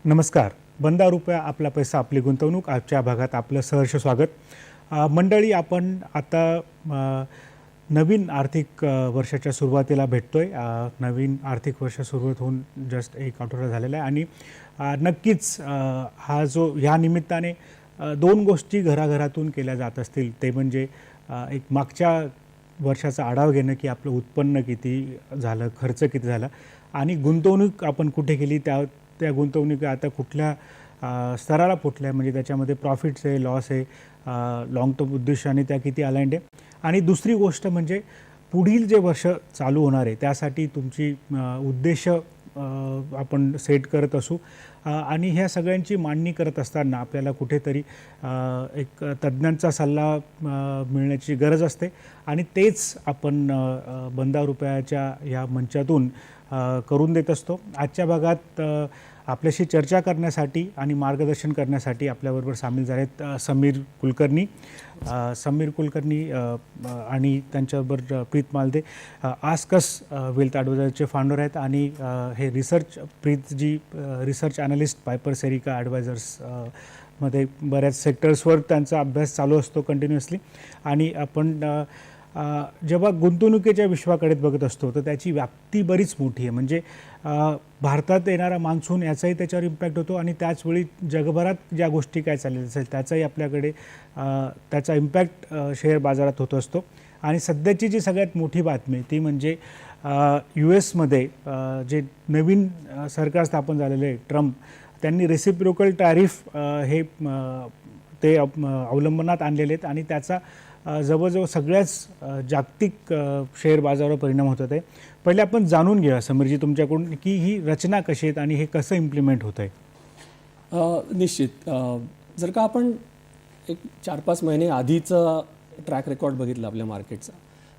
नमस्कार. बंदा रुपया आपला पैसा आपली गुंतवणूक आजच्या भागात आपलं सहर्ष स्वागत. मंडळी, आपण आता नवीन आर्थिक वर्षाच्या सुरुवातीला भेटतोय. नवीन आर्थिक वर्ष सुरुवात होऊन जस्ट एक आठवडा झालेला आहे आणि नक्कीच हा जो ह्या निमित्ताने दोन गोष्टी घराघरातून केल्या जात असतील. ते म्हणजे एक मागच्या वर्षाचा आढावा घेणं की आपलं उत्पन्न किती झालं, खर्च किती झाला आणि गुंतवणूक आपण कुठे केली, त्या गुंतवणुकी आता कुठल्या स्तराला पोचल्या, म्हणजे त्याच्यामध्ये प्रॉफिट्स आहे, लॉस आहे, लाँग टर्म उद्देशाने त्या किती अलाइंड आहे. आणि दुसरी गोष्ट म्हणजे पुढील जे वर्ष चालू होणार आहे त्यासाठी तुमची उद्देश आपण सेट करत असू. आणि ह्या सगळ्यांची मांडणी करत असताना आपल्याला कुठेतरी एक तज्ज्ञांचा सल्ला मिळण्याची गरज असते आणि तेच आपण बंदा रुपयाच्या या मंचातून करून देत असतो. आजच्या भागात आपल्याशी चर्चा करण्यासाठी आणि मार्गदर्शन करण्यासाठी आपल्याबरोबर सामील झाले आहेत समीर कुलकर्णी आणि त्यांच्याबरोबर प्रीत मालदे, आस्कस वेल्थ ॲडवायझरचे फाउंडर आहेत आणि हे प्रीत जी रिसर्च ॲनालिस्ट पायपर सेरिका ॲडवायझर्स मध्ये बऱ्याच सेक्टर्सवर त्यांचा अभ्यास चालू असतो कंटिन्युअसली. आणि आपण जेव्हा गुंतवणुकीच्या विश्वाकडे बघत असतो तर त्याची व्याप्ती बरीच मोठी आहे. म्हणजे भारतात येणारा मान्सून याचाही त्याच्यावर इम्पॅक्ट होतो आणि त्याचवेळी जगभरात ज्या गोष्टी काय चाललेल्या असेल त्याचाही आपल्याकडे त्याचा इम्पॅक्ट शेअर बाजारात होत असतो. आणि सध्याची जी सगळ्यात मोठी बातमी ती म्हणजे US मध्ये जे नवीन सरकार स्थापन झालेले आहे ट्रम्प, त्यांनी रेसिप्रोकल टॅरिफ हे ते अवलंबनात आणलेले आहेत आणि त्याचा जवळजवळ सगळ्याच जागतिक शेअर बाजारावर परिणाम होतात आहे. पहिले आपण जाणून घ्या समीरजी तुमच्याकडून की ही रचना कशी आहेत आणि हे कसं इम्प्लिमेंट होत आहे. निश्चित जर का आपण एक 4-5 महिने आधीचा ट्रॅक रेकॉर्ड बघितला आपल्या मार्केटचा,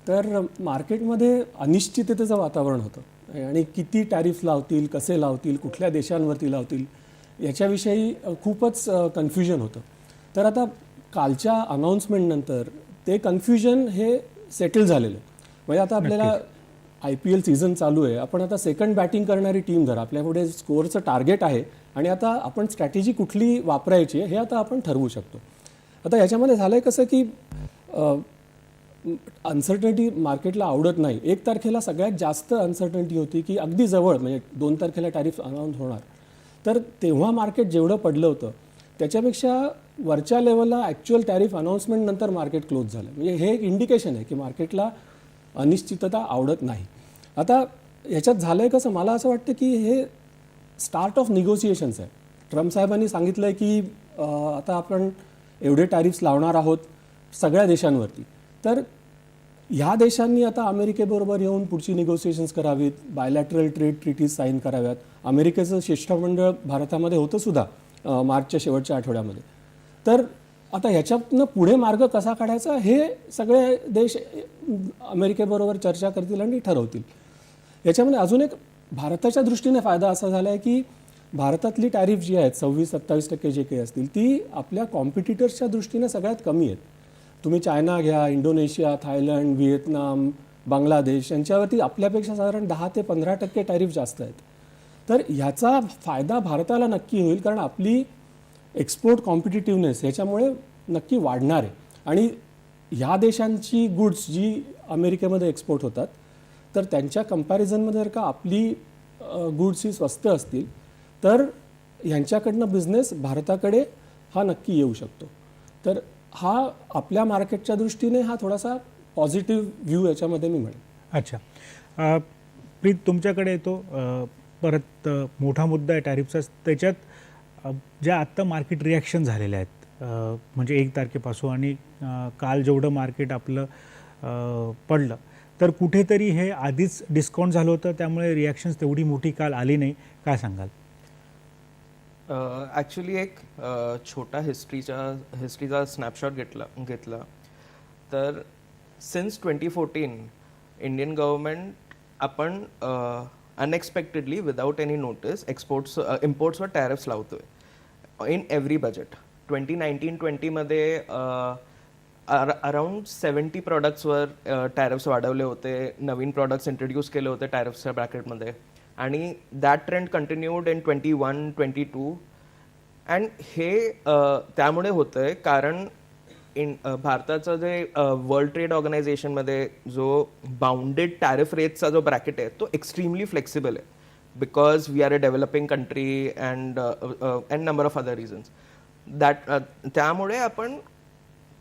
तर मार्केटमध्ये अनिश्चिततेचं वातावरण होतं आणि किती टॅरिफ लावतील, कसे लावतील, कुठल्या देशांवरती लावतील याच्याविषयी खूपच कन्फ्युजन होतं. तर आता कालच्या अनाऊन्समेंटनंतर ते कन्फ्युजन हे सेटल झालेलं. म्हणजे आता आपल्याला IPL सीझन चालू आहे, आपण आता सेकंड बॅटिंग करणारी टीम जर आपल्यापुढे स्कोअरचं टार्गेट आहे आणि आता आपण स्ट्रॅटेजी कुठली वापरायची हे आता आपण ठरवू शकतो. आता याच्यामध्ये झालं आहे कसं की अनसर्टनिटी मार्केटला आवडत नाही. 1 तारखेला सगळ्यात जास्त अनसर्टनिटी होती की अगदी जवळ म्हणजे 2 तारखेला टॅरिफ अनाऊन्स होणार. तर तेव्हा मार्केट जेवढं पडलं होतं त्याच्यापेक्षा वरच्या लेवलला ॲक्च्युअल टॅरिफ अनाऊन्समेंट नंतर मार्केट क्लोज झालं. म्हणजे हे एक इंडिकेशन आहे की मार्केटला अनिश्चितता आवडत नाही. आता ह्याच्यात झालं आहे कसं, मला असं वाटतं की हे स्टार्ट ऑफ निगोसिएशन्स आहे. ट्रम्प साहेबांनी सांगितलं आहे की आता आपण एवढे टॅरिफ्स लावणार आहोत सगळ्या देशांवरती. तर ह्या देशांनी आता अमेरिकेबरोबर येऊन पुढची निगोसिएशन्स करावीत, बायलॅटरल ट्रेड ट्रीटीज साईन कराव्यात. अमेरिकेचं शिष्टमंडळ भारतामध्ये होतं सुद्धा मार्चच्या शेवटच्या आठवड्यामध्ये. तर आता ह्याच्यातनं पुढे मार्ग कसा काढायचा हे सगळे देश अमेरिकेबरोबर चर्चा करतील आणि ठरवतील. याच्यामध्ये अजून एक भारताच्या दृष्टीने फायदा असा झाला आहे की भारतातली टॅरिफ जी आहेत 26-27% जे काही असतील ती आपल्या कॉम्पिटिटर्सच्या दृष्टीने सगळ्यात कमी आहेत. तुम्ही चायना घ्या, इंडोनेशिया, थायलंड, व्हिएतनाम, बांगलादेश यांच्यावरती आपल्यापेक्षा साधारण 10 ते 15% टॅरिफ जास्त आहेत. तर ह्याचा फायदा भारताला नक्की होईल कारण आपली एक्सपोर्ट कॉम्पिटिटिव्हनेस ह्याच्यामुळे नक्की वाढणार आहे. आणि ह्या देशांची गुड्स जी अमेरिकेमध्ये एक्सपोर्ट होतात तर त्यांच्या कंपॅरिझनमध्ये जर का आपली गुड्स ही स्वस्त असतील तर ह्यांच्याकडनं बिझनेस भारताकडे हा नक्की येऊ शकतो. तर हा आपल्या मार्केटच्या दृष्टीने हा थोडासा पॉझिटिव्ह व्ह्यू याच्यामध्ये मी म्हणेन. अच्छा, प्रीत तुमच्याकडे येतो. परत मोठा मुद्दा आहे टॅरिफचा. त्याच्यात ज्या आत्ता मार्केट रिॲक्शन झालेल्या आहेत म्हणजे 1 तारखेपासून आणि काल जेवढं मार्केट आपलं पडलं तर कुठेतरी हे आधीच डिस्काउंट झालं होतं, त्यामुळे रिॲक्शन्स तेवढी मोठी काल आली नाही. काय सांगाल? ॲक्च्युली एक छोटा हिस्ट्रीचा स्नॅपशॉट घेतला तर सिन्स 2014 इंडियन गव्हर्मेंट आपण अनएक्सपेक्टेडली विदाउट एनी नोटीस इम्पोर्ट्सवर टॅरिफ्स लावतोय इन एव्हरी बजेट. 2019-20 मध्ये अराउंड 70 प्रॉडक्ट्सवर टॅरिफ्स वाढवले होते, नवीन प्रॉडक्ट्स इंट्रोड्यूस केले होते टॅरिफ्सच्या ब्रॅकेटमध्ये. आणि that trend continued in 21, 22. And हे त्यामुळे होतंय कारण भारताचं जे वर्ल्ड ट्रेड ऑर्गनायझेशनमध्ये जो बाउंडेड टॅरिफ रेटचा जो ब्रॅकेट आहे तो एक्स्ट्रीमली फ्लेक्सिबल आहे because we are a developing country and number of other reasons त्यामुळे आपण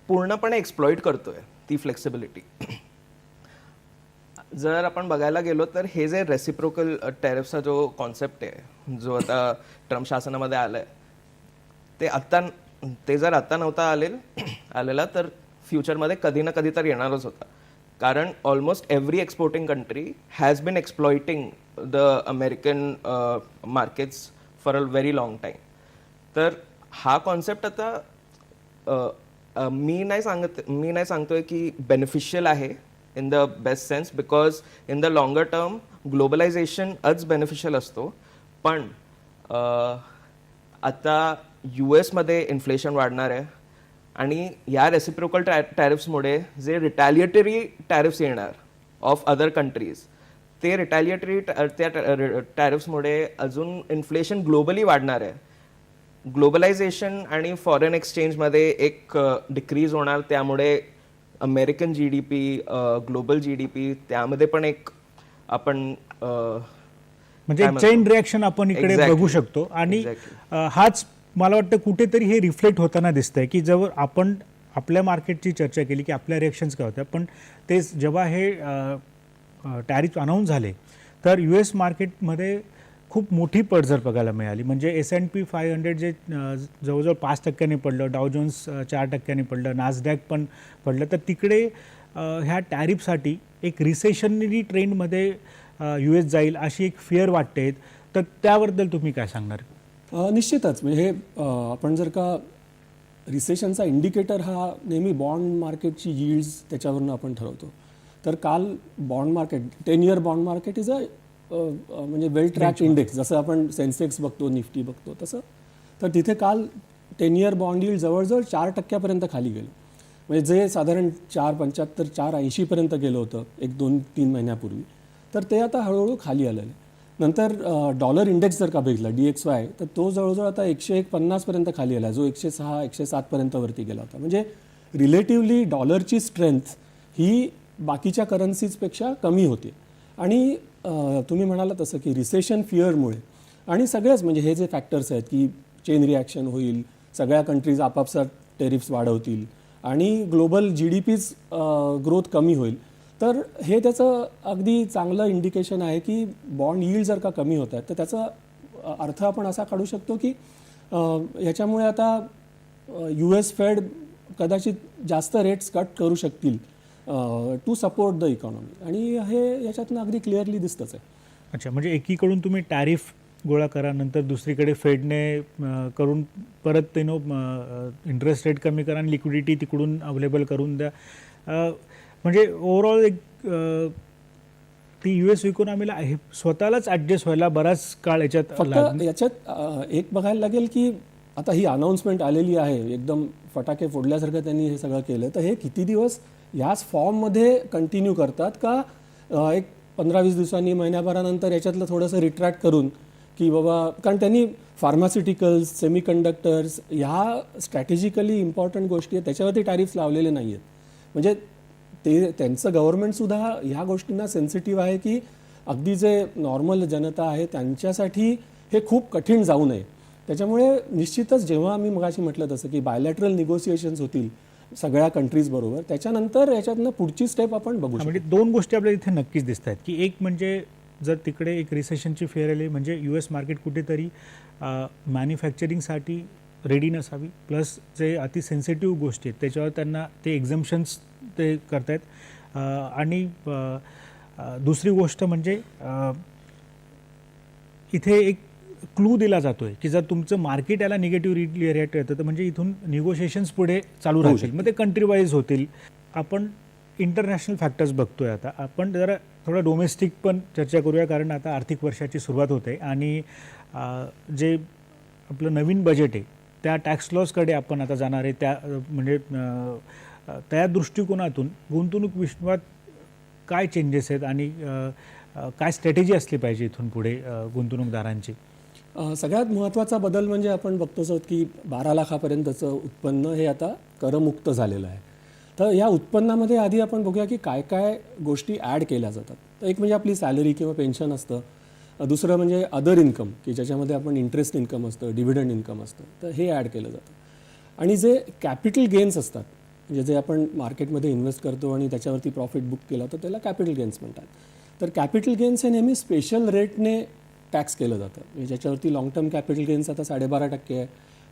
पूर्णपणे एक्सप्लॉइट करतोय ती फ्लेक्सिबिलिटी. जर आपण बघायला गेलो तर हे जे रेसिप्रोकल टॅरिफचा जो कॉन्सेप्ट आहे जो आता ट्रम्प शासनामध्ये आलाय ते जर आता नव्हता आलेला तर फ्युचरमध्ये कधी ना कधी तर येणारच होता कारण almost every exporting country has been exploiting the American markets for a very long time. तर हा कॉन्सेप्ट आता मी नाही सांगतोय की बेनिफिशियल आहे in the best sense because in the longer term ग्लोबलायझेशनच बेनिफिशियल असतो. पण आता US मध्ये इन्फ्लेशन वाढणार आहे आणि या रेसिप्रोकल टॅरिफ्समुळे जे रिटॅलिएटरी टॅरिफ्स येणार ऑफ अदर कंट्रीज ते रिटॅलिएटरी त्या टॅरिफ्समुळे अजून इन्फ्लेशन ग्लोबली वाढणार आहे. ग्लोबलायझेशन आणि फॉरेन एक्सचेंजमध्ये एक डिक्रीज होणार त्यामुळे अमेरिकन GDP ग्लोबल GDP त्यामध्ये पण एक आपण म्हणजे चेन रिॲक्शन आपण इकडे बघू शकतो आणि हाच मला वाटतं कुठेतरी हे रिफ्लेक्ट होताना दिसतंय की जेव्हा आपण आपल्या मार्केटची चर्चा केली की आपल्या रिॲक्शन्स काय होत्या पण तेच जेव्हा हे टॅरिफ अनाऊन्स झाले तर US मार्केटमध्ये खूप मोठी पडझड बघायला मिळाली. म्हणजे S&P 500 जे जवळजवळ 5% पडलं, डाव जोन्स 4% पडलं, नासडॅक पण पडलं. तर तिकडे ह्या टॅरिफसाठी एक रिसेशनरी ट्रेंडमध्ये US जाईल अशी एक फिअर वाटते. तर त्याबद्दल तुम्ही काय सांगणार? निश्चितच म्हणजे आपण जर का रिसेशनचा इंडिकेटर हा नेहमी बॉन्ड मार्केटची यील्ड्स त्याच्यावरून आपण ठरवतो. तर काल bond market 10 year bond market is a म्हणजे वेल ट्रॅक इंडेक्स जसं आपण सेन्सेक्स बघतो निफ्टी बघतो तसं. तर तिथे काल 10 year बॉन्ड यील्ड जवळजवळ 4% खाली गेलं. म्हणजे जे साधारण 4.75 4.80 गेलं होतं एक 2-3 महिन्यापूर्वी तर ते आता हळूहळू खाली आलेलं आहे. नंतर डॉलर इंडेक्स जर का बघितला DXY तर तो जवळजवळ आता 101-50 खाली आला जो 106-107 वरती गेला होता. म्हणजे रिलेटिव्हली डॉलरची स्ट्रेंथ ही बाकीच्या करन्सीजपेक्षा कमी होती. आणि तुम्ही म्हणाला तसं की रिसेशन फिअरमुळे आणि सगळ्याच म्हणजे हे जे फॅक्टर्स आहेत की चेन रिॲक्शन होईल, सगळ्या कंट्रीज आपापसात टेरिफ्स वाढवतील आणि ग्लोबल GDPच ग्रोथ कमी होईल. तर हे त्याचं अगदी चांगलं इंडिकेशन आहे की बॉन्ड यील्ड जर का कमी होत आहेत तर त्याचा अर्थ आपण असा काढू शकतो की ह्याच्यामुळे आता US फेड कदाचित जास्त रेट्स कट करू शकतील टू सपोर्ट द इकॉनॉमी आणि हे याच्यातनं अगदी क्लिअरली दिसतंच आहे. अच्छा, म्हणजे एकीकडून तुम्ही टॅरिफ गोळा करा नंतर दुसरीकडे फेडने करून परत इंटरेस्ट रेट कमी करा आणि लिक्विडिटी तिकडून अवेलेबल करून द्या. म्हणजे ओव्हरऑल एक ती US इकॉनॉमीला स्वतःलाच ॲडजस्ट व्हायला बराच काळ याच्यात एक बघायला लागेल की आता ही अनाऊन्समेंट आलेली आहे एकदम फटाके फोडल्यासारखं त्यांनी हे सगळं केलं तर हे किती दिवस याच फॉर्ममध्ये कंटिन्यू करतात का एक 15-20 दिवसांनी महिन्याभरानंतर याच्यातलं थोडंसं रिट्रॅक्ट करून की बाबा कारण त्यांनी फार्मास्युटिकल्स सेमीकंडक्टर्स ह्या स्ट्रॅटेजिकली इम्पॉर्टंट गोष्टी आहेत त्याच्यावरती टॅरिफ्स लावलेले नाही आहेत. म्हणजे ते त्यांचं गव्हर्नमेंटसुद्धा ह्या गोष्टींना सेन्सिटिव्ह आहे की अगदी जे नॉर्मल जनता आहे त्यांच्यासाठी हे खूप कठीण जाऊ नये. त्याच्यामुळे निश्चितच जेव्हा मी मगाशी म्हटलं तसं की बायलॅटरल निगोसिएशन्स होतील सगळ्या कंट्रीज बरोबर त्याच्यानंतर याच्यातनं पुढची स्टेप आपण बघू शकतो. म्हणजे दोन गोष्टी आपल्याला इथे नक्कीच दिसत आहेत की एक म्हणजे जर तिकडे एक रिसेशनची फेअर आली म्हणजे US मार्केट कुठेतरी मॅन्युफॅक्चरिंगसाठी रेडी नसावी प्लस जे अति सेन्सिटिव्ह गोष्टी आहेत त्याच्यावर त्यांना ते एक्झम्पशन्स ते करतायत. आणि दुसरी गोष्ट म्हणजे इथे एक क्लू दिला जातोय की जर तुमचं मार्केट याला निगेटिव्ह रिॲक्ट येतं तर म्हणजे इथून निगोशिएशन्स पुढे चालू राहतील मग ते कंट्री वाईज होतील. आपण इंटरनॅशनल फॅक्टर्स बघतोय आता आपण जरा थोडं डोमेस्टिक पण चर्चा करूया कारण आता आर्थिक वर्षाची सुरुवात होते आणि जे आपलं नवीन बजेट आहे त्या टॅक्स लॉसकडे आपण आता जाणार आहे. त्या म्हणजे त्या दृष्टिकोनातून गुंतवणूक विश्वात काय चेंजेस आहेत आणि काय स्ट्रॅटेजी असली पाहिजे इथून पुढे गुंतवणूकदारांची? सगळ्यात महत्त्वाचा बदल म्हणजे आपण बघतोच आहोत की 12 लाखापर्यंतचं उत्पन्न हे आता करमुक्त झालेलं आहे. तर या उत्पन्नामध्ये आधी आपण बघूया की काय काय गोष्टी ॲड केल्या जातात. तर एक म्हणजे आपली सॅलरी किंवा पेन्शन असतं, दुसरं म्हणजे अदर इन्कम की ज्याच्यामध्ये आपण इंटरेस्ट इन्कम असतं, डिव्हिडंड इन्कम असतं, तर हे ॲड केलं जातं. आणि जे कॅपिटल गेन्स असतात म्हणजे जे आपण मार्केटमध्ये इन्व्हेस्ट करतो आणि त्याच्यावरती प्रॉफिट बुक केलं तर त्याला कॅपिटल गेन्स म्हणतात. तर कॅपिटल गेन्स हे नेहमी स्पेशल रेटने टॅक्स केलं जातं. म्हणजे ज्याच्यावरती लॉंग टर्म कॅपिटल गेन्स आता 12.5% आहे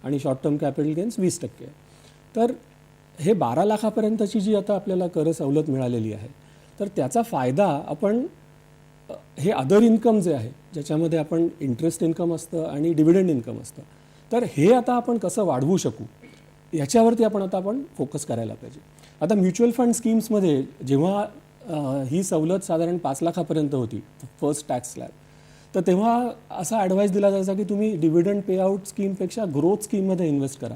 आणि शॉर्ट टर्म कॅपिटल गेन्स 20% आहे. तर हे 12 लाखापर्यंतची जी आता आपल्याला कर सवलत मिळालेली आहे तर त्याचा फायदा आपण हे अदर इन्कम जे आहे ज्याच्यामध्ये आपण इंटरेस्ट इन्कम असतं आणि डिव्हिडंड इन्कम असतं, तर हे आता आपण कसं वाढवू शकू याच्यावरती आपण फोकस करायला पाहिजे. आता म्युच्युअल फंड स्कीम्समध्ये जेव्हा ही सवलत साधारण 5 लाखापर्यंत होती फर्स्ट टॅक्स स्लॅब, तर तेव्हा असा ॲडवाईस दिला जायचा की तुम्ही डिव्हिडंड पेआउट स्कीमपेक्षा ग्रोथ स्कीममध्ये इन्व्हेस्ट करा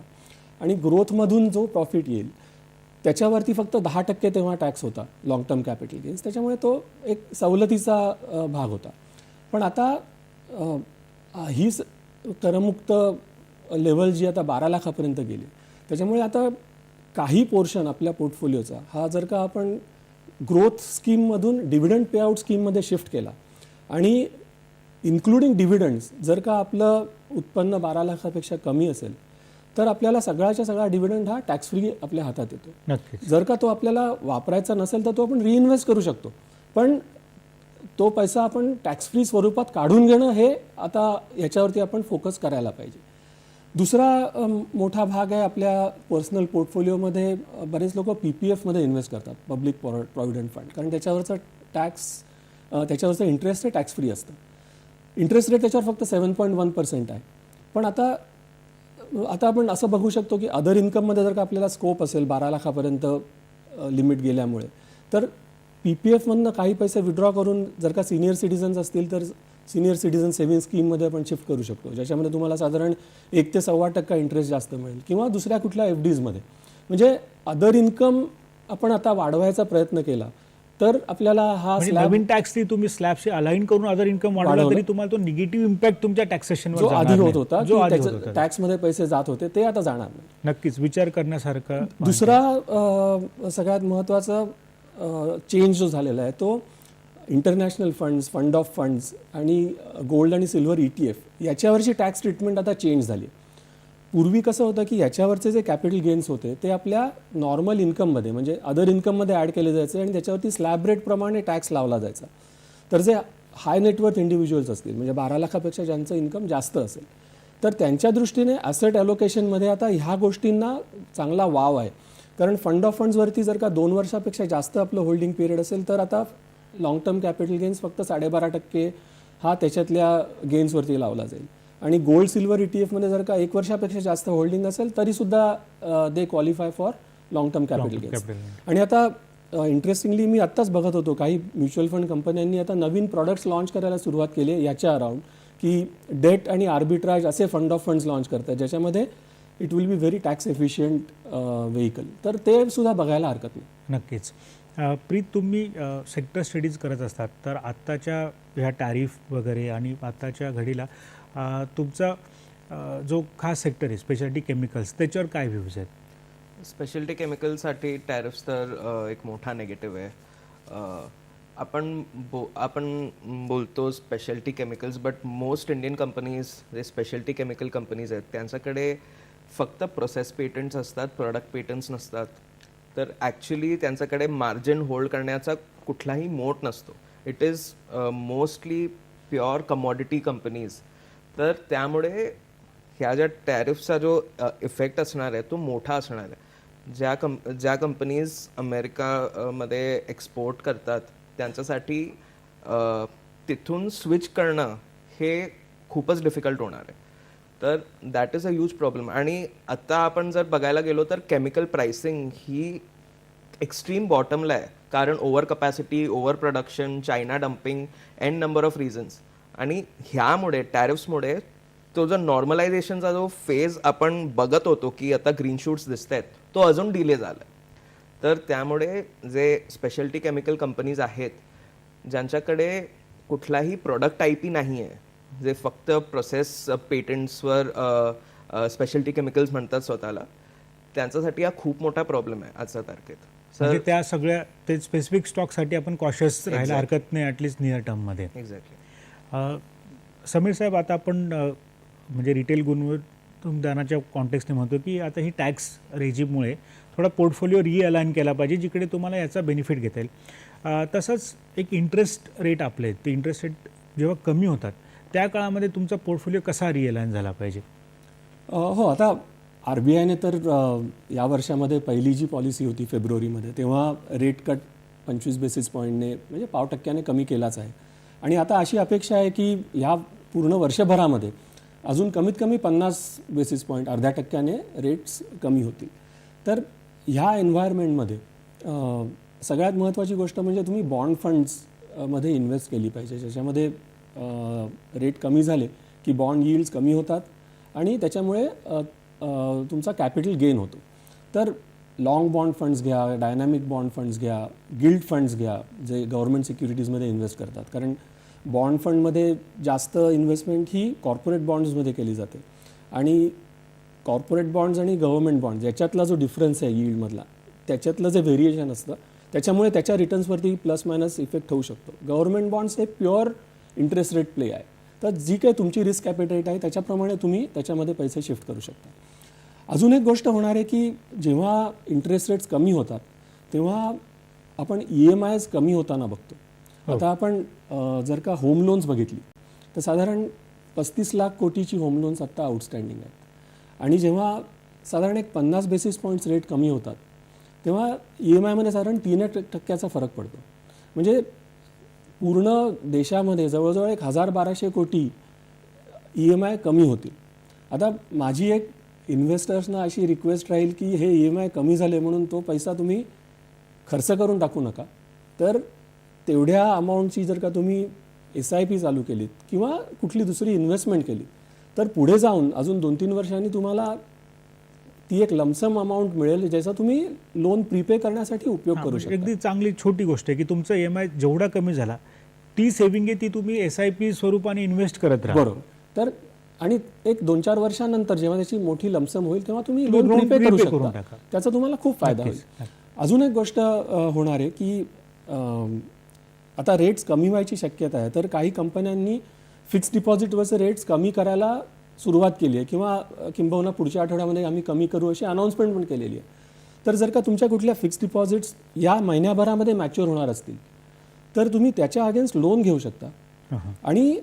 आणि ग्रोथमधून जो प्रॉफिट येईल त्याच्यावरती फक्त 10% तेव्हा टॅक्स होता लॉंग टर्म कॅपिटल गेन्स, त्याच्यामुळे तो एक सवलतीचा भाग होता. पण आता ही करमुक्त लेवल जी आता 12 लाखापर्यंत गेली त्याच्यामुळे आता काही पोर्शन आपल्या पोर्टफोलिओचा हा जर का आपण ग्रोथ स्कीममधून डिव्हिडंड पेआउट स्कीममध्ये शिफ्ट केला आणि इन्क्लुडिंग डिव्हिडंड्स जर का आपलं उत्पन्न 12 लाखापेक्षा कमी असेल तर आपल्याला सगळ्याच्या सगळा डिव्हिडंड हा टॅक्स फ्री आपल्या हातात येतो. नक्कीच. जर का तो आपल्याला वापरायचा नसेल तर तो आपण रिइन्व्हेस्ट करू शकतो, पण तो पैसा आपण टॅक्स फ्री स्वरूपात काढून घेणं हे आता याच्यावरती आपण फोकस करायला पाहिजे. दुसरा मोठा भाग आहे आपल्या पर्सनल पोर्टफोलिओमध्ये बरेच लोक PPFमध्ये इन्व्हेस्ट करतात, पब्लिक प्रॉव्हिडंट फंड, कारण त्याच्यावरचं त्याच्यावरचं इंटरेस्ट हे टॅक्स फ्री असतं. इंटरेस्ट रेट त्याच्यावर फक्त 7.1% आहे. पण आता आपण असं बघू शकतो की अदर इन्कममध्ये जर का आपल्याला स्कोप असेल 12 लाखापर्यंत लिमिट गेल्यामुळे, तर PPFमधनं काही पैसे विड्रॉ करून जर का सिनियर सिटिझन्स असतील तर सिनियर सिटिझन सेव्हिंग स्कीममध्ये आपण शिफ्ट करू शकतो, ज्याच्यामध्ये तुम्हाला साधारण 1 ते 1.25% इंटरेस्ट जास्त मिळेल, किंवा दुसऱ्या कुठल्या FDजमध्ये. म्हणजे अदर इन्कम आपण आता वाढवायचा प्रयत्न केला तर आपल्याला हा नवीन टॅक्स तुम्ही स्लॅबशी अलाइन करून अदर इन्कम वाढवला तरी तुम्हाला तो निगेटिव्ह इम्पॅक्ट तुमच्या टॅक्सेशनवर जो आधी होत होता, टॅक्समध्ये पैसे जात होते, ते आता जाणार नाही. नक्कीच विचार करण्यासारखा. दुसरा सगळ्यात महत्त्वाचा चेंज जो झालेला आहे तो international funds, fund of funds आणि गोल्ड आणि सिल्वर ETF याच्यावरची टॅक्स ट्रीटमेंट आता चेंज झाली. पूर्वी कसं होतं की याच्यावरचे जे कॅपिटल गेन्स होते ते आपल्या नॉर्मल इन्कममध्ये म्हणजे अदर इन्कममध्ये ॲड केले जायचे आणि त्याच्यावरती स्लॅब रेटप्रमाणे टॅक्स लावला जायचा. तर जे हाय नेटवर्थ इंडिव्हिज्युअल्स असतील म्हणजे 12 लाखापेक्षा ज्यांचं इन्कम जास्त असेल तर त्यांच्या दृष्टीने ॲसेट ॲलोकेशनमध्ये आता ह्या गोष्टींना चांगला वाव आहे. कारण फंड ऑफ फंड्सवरती जर का 2 वर्षापेक्षा जास्त आपलं होल्डिंग पिरियड असेल तर आता लॉंग टर्म कॅपिटल गेन्स फक्त 12.5% हा त्याच्यातल्या गेन्सवरती लावला जाईल. आणि गोल्ड सिल्वर ETFमध्ये जर का 1 वर्षापेक्षा जास्त होल्डिंग असेल तरीसुद्धा they qualify for long term capital gains. आणि आता इंटरेस्टिंगली मी आत्ताच बघत होतो काही म्युच्युअल फंड कंपन्यांनी आता नवीन प्रॉडक्ट्स लॉन्च करायला सुरुवात केली आहे याच्या अराउंड, की डेट आणि आर्बिट्राज असे फंड ऑफ फंड्स लॉन्च करतात ज्याच्यामध्ये it will be very tax efficient vehicle. तर ते सुद्धा बघायला हरकत नाही. नक्कीच. प्रीत, तुम्ही सेक्टर स्टडीज करत असतात तर आत्ताच्या ह्या टॅरिफ वगैरे आणि आत्ताच्या घडीला तुमचा जो खास सेक्टर आहे स्पेशालिटी केमिकल्स त्याच्यावर काय व्ह्यूज आहेत? स्पेशलिटी केमिकलसाठी टॅरिफ्स तर एक मोठा नेगेटिव्ह आहे. आपण बोलतो speciality chemicals, but most Indian companies जे स्पेशलिटी केमिकल कंपनीज आहेत त्यांच्याकडे फक्त प्रोसेस पेटंट्स असतात, प्रोडक्ट पेटंट्स नसतात. तर ॲक्च्युली त्यांच्याकडे मार्जिन होल्ड करण्याचा कुठलाही मोट नसतो. It is mostly pure commodity companies. तर त्यामुळे ह्या ज्या टॅरिफचा जो इफेक्ट असणार आहे तो मोठा असणार आहे. ज्या कंपनीज अमेरिकामध्ये एक्सपोर्ट करतात त्यांच्यासाठी तिथून स्विच करणं हे खूपच डिफिकल्ट होणार आहे. तर that is a huge problem. आणि आता आपण जर बघायला गेलो तर केमिकल प्राइसिंग ही एक्स्ट्रीम बॉटमला आहे, कारण over capacity, over production, China dumping, an number of reasons. आणि ह्यामुळे टॅरिफ्समुळे तो जो नॉर्मलायझेशनचा जो फेज आपण बघत होतो की आता ग्रीन शूट्स दिसत आहेत तो अजून डिले झाला. तर त्यामुळे जे स्पेशलिटी केमिकल कंपनीज आहेत ज्यांच्याकडे कुठलाही प्रोडक्ट आय पी नाही आहे जे फक्त प्रोसेस पेटंट्सवर स्पेशलिटी केमिकल्स म्हणतात स्वतःला, त्यांच्यासाठी हा खूप मोठा प्रॉब्लेम आहे आजच्या तारखेत. म्हणजे त्या सगळ्या ते स्पेसिफिक स्टॉकसाठी आपण कॉशियस राहायला हरकत नाही, ॲटलिस्ट नियर टर्ममध्ये. एक्झॅक्टली. समीर साहेब, आता आपण म्हणजे रिटेल गुंतवणूकदाराच्या कॉन्टेक्स्टने म्हणतो की आता ही टॅक्स रेजिममुळे थोडा पोर्टफोलिओ रिअलाइन केला पाहिजे जिकडे तुम्हाला याचा बेनिफिट घेता येईल. तसंच एक इंटरेस्ट रेट आपले ते इंटरेस्ट रेट जेव्हा कमी होतात त्या काळामध्ये तुमचा पोर्टफोलिओ कसा रिअलाइन झाला पाहिजे? हो, आता RBIने तर या वर्षामध्ये पहिली जी पॉलिसी होती फेब्रुवारीमध्ये, तेव्हा रेट कट 25 बेसिस पॉईंटने म्हणजे 0.5% कमी केलाच आहे. आणि आता अशी अपेक्षा आहे की ह्या पूर्ण वर्षभरामध्ये अजून कमीत कमी 50 बेसिस पॉईंट 0.5% रेट्स कमी होतील. तर ह्या एन्व्हायरमेंटमध्ये सगळ्यात महत्त्वाची गोष्ट म्हणजे तुम्ही बॉन्ड फंड्समध्ये इन्व्हेस्ट केली पाहिजे, ज्याच्यामध्ये रेट कमी झाले की बॉन्ड यील्ड्स कमी होतात आणि त्याच्यामुळे तुमचा कॅपिटल गेन होतो. तर लाँग बॉन्ड फंड्स घ्या, डायनॅमिक बॉन्ड फंड्स घ्या, गिल्ड फंड्स घ्या जे गव्हर्नमेंट सिक्युरिटीजमध्ये इन्व्हेस्ट करतात. कारण बॉन्ड फंडमध्ये जास्त इन्व्हेस्टमेंट ही कॉर्पोरेट बॉन्ड्समध्ये केली जाते आणि कॉर्पोरेट बॉन्ड्स आणि गव्हर्नमेंट बॉन्ड्स याच्यातला जो डिफरन्स आहे यील्डमधला, त्याच्यातलं जे व्हेरिएशन असतं त्याच्यामुळे त्याच्या रिटर्न्सवरती प्लस मायनस इफेक्ट होऊ शकतो. गव्हर्नमेंट बॉन्ड्स हे प्युअर इंटरेस्ट रेट प्ले आहे. तर जी काही तुमची रिस्क ॲपेटाईट आहे त्याच्याप्रमाणे तुम्ही त्याच्यामध्ये पैसे शिफ्ट करू शकता. अजून एक गोष्ट होणार आहे की जेव्हा इंटरेस्ट रेट्स कमी होतात तेव्हा आपण EMIs कमी होताना बघतो. आता आपण जर का होम लोन्स बघितली तर साधारण 35 लाख कोटीची होम लोन्स आत्ता आउटस्टँडिंग आहेत आणि जेव्हा साधारण एक 50 बेसिस पॉईंट्स रेट कमी होतात तेव्हा EMIमध्ये साधारण 3% फरक पडतो. म्हणजे पूर्ण देशामध्ये जवळजवळ 1000-1200 कोटी EMI कमी होतील. आता माझी एक इन्व्हेस्टर्सना अशी रिक्वेस्ट राहील की हे EMI कमी झाले म्हणून तो पैसा तुम्ही खर्च करून टाकू नका. तर तेवढ्या अमाऊंटची जर का तुम्ही SIP चालू केलीत किंवा कुठली दुसरी इन्व्हेस्टमेंट केली तर पुढे जाऊन अजून 2-3 वर्षांनी तुम्हाला ती एक लमसम अमाऊंट मिळेल ज्याचा तुम्ही लोन प्रीपे करण्यासाठी उपयोग करू शकता. अगदी चांगली छोटी गोष्ट आहे की तुमचा EMI जेवढा कमी झाला ती सेव्हिंग आहे ती तुम्ही SIP स्वरूपाने इन्व्हेस्ट करत राहा. बरोबर. तर आणि एक 2-4 वर्षानंतर जेव्हा त्याची मोठी लमसम होईल तेव्हा तुम्ही लोन प्रीपे करू शकता. त्याचा तुम्हाला खूप फायदा होईल. अजून एक गोष्ट होणार आहे की आता रेट्स कमी व्हायची शक्यता आहे. तर काही कंपन्यांनी फिक्स डिपॉझिटवरचे रेट्स कमी करायला सुरुवात केली आहे किंवा किंबहुना पुढच्या आठवड्यामध्ये आम्ही कमी करू अशी अनाऊन्समेंट पण केलेली आहे. तर जर का तुमच्या कुठल्या फिक्स डिपॉझिट्स या महिन्याभरामध्ये मॅच्युअर होणार असतील तर तुम्ही त्याच्या अगेन्स्ट लोन घेऊ शकता आणि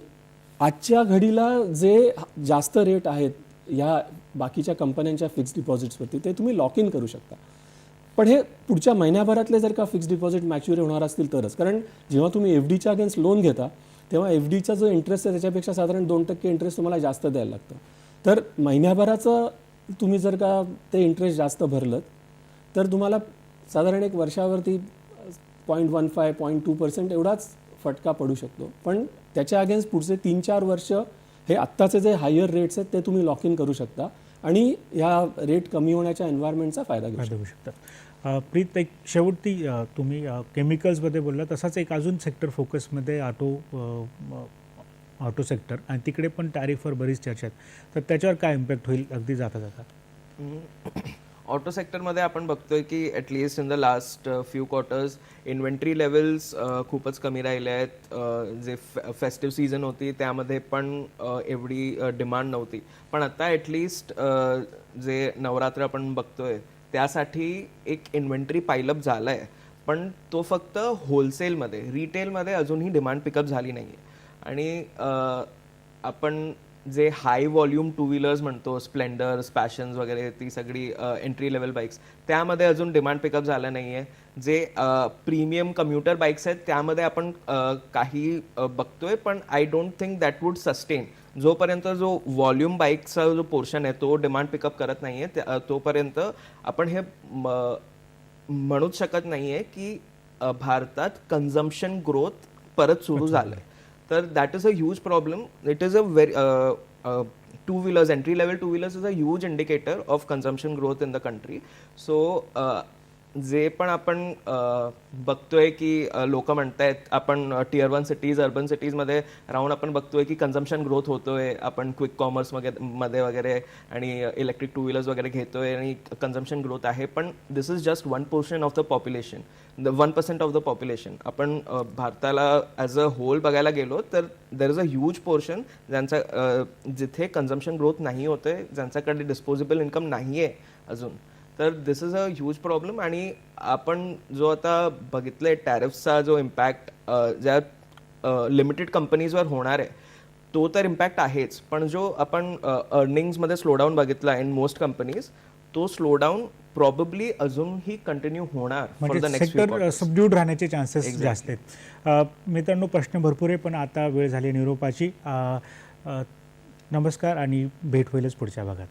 आजच्या घडीला जे जास्त रेट आहेत या बाकीच्या कंपन्यांच्या फिक्स डिपॉझिट्सवरती ते तुम्ही लॉक इन करू शकता. पण हे पुढच्या महिन्याभरातले जर का फिक्स डिपॉझिट मॅच्युअर होणार असतील तरच. कारण जेव्हा तुम्ही FDच्या अगेन्स्ट लोन घेता तेव्हा FDचा जो इंटरेस्ट आहे त्याच्यापेक्षा साधारण 2% इंटरेस्ट तुम्हाला जास्त द्यायला लागतं. तर महिन्याभराचं तुम्ही जर का ते इंटरेस्ट जास्त भरलं तर तुम्हाला साधारण एक वर्षावरती 0.15-0.2% एवढाच फटका पडू शकतो. पण त्याच्या अगेन्स्ट पुढचे 3-4 वर्ष हे आत्ताचे जे हायर रेट्स आहेत ते तुम्ही लॉक इन करू शकता आणि या रेट कमी होण्याच्या एन्व्हायरमेंटचा फायदा घेऊ शकता. प्रीत, एक शेवटी तुम्ही केमिकल्समध्ये बोलला, तसाच एक अजून सेक्टर फोकसमध्ये ऑटो सेक्टर आणि तिकडे पण टॅरिफवर बरीच चर्चा आहेत. तर त्याच्यावर काय इम्पॅक्ट होईल अगदी जाता जाता? ऑटो सेक्टरमध्ये आपण बघतोय की at least in the last few quarters inventory levels खूपच कमी राहिले आहेत. जे फेस्टिव्ह सीझन होती त्यामध्ये पण एवढी डिमांड नव्हती. पण आता ॲटलिस्ट जे नवरात्र आपण बघतोय त्यासाठी एक इन्व्हेंटरी पाईलअप झाला आहे. पण तो फक्त होलसेलमध्ये, रिटेलमध्ये अजूनही डिमांड पिकअप झाली नाही आहे. आणि आपण जे हाय व्हॉल्यूम 2 व्हीलर्स म्हणतो, स्प्लेंडर्स, पॅशन्स वगैरे, ती सगळी एंट्री लेवल बाईक्स, त्यामध्ये अजून डिमांड पिकअप झालं नाही आहे. जे प्रीमियम कम्युटर बाईक्स आहेत त्यामध्ये आपण काही बघतोय, पण I don't think that would sustain. जोपर्यंत जो व्हॉल्यूम बाईकचा जो पोर्शन आहे तो डिमांड पिकअप करत नाही आहे तोपर्यंत आपण हे म्हणूच शकत नाही आहे की भारतात कन्झम्पशन ग्रोथ परत सुरू झालं आहे. तर that is a huge problem. It is a very 2 wheelers, entry level 2 wheelers is a huge indicator of consumption growth in the country. So जे पण आपण बघतोय की लोक म्हणतायत, आपण टियर 1 सिटीज, अर्बन सिटीजमध्ये राहून आपण बघतोय की कन्झम्पशन ग्रोथ होतोय, आपण क्विक कॉमर्स मध्ये वगैरे आणि इलेक्ट्रिक टू व्हीलर्स वगैरे घेतोय आणि कन्झम्पशन ग्रोथ आहे. पण this is just 1% of the population, 1% of the population. आपण भारताला ॲज अ होल बघायला गेलो तर there is a huge portion ज्यांचा जिथे कन्झम्पशन ग्रोथ नाही होते, ज्यांच्याकडे डिस्पोजेबल इन्कम नाही आहे अजून. तर दिस इज अ ह्यूज प्रॉब्लेम. आणि आपण जो आता बघितलंय टॅरिफचा जो इम्पॅक्ट ज्या लिमिटेड कंपनीजवर होणार आहे, तो तर इम्पॅक्ट आहेच. पण जो आपण अर्निंग्समध्ये स्लोडाऊन बघितला इन मोस्ट कंपनीज, तो स्लोडाऊन प्रॉबेबली अजूनही कंटिन्यू होणार फॉर द म्हणजे नेक्स्ट सेक्टर सबड्यूड राहण्याचे चान्सेस जास्त आहेत. मित्रांनो, प्रश्न भरपूर आहे पण आता वेळ झाली निरोपाची. नमस्कार आणि भेट होईलच पुढच्या भागात.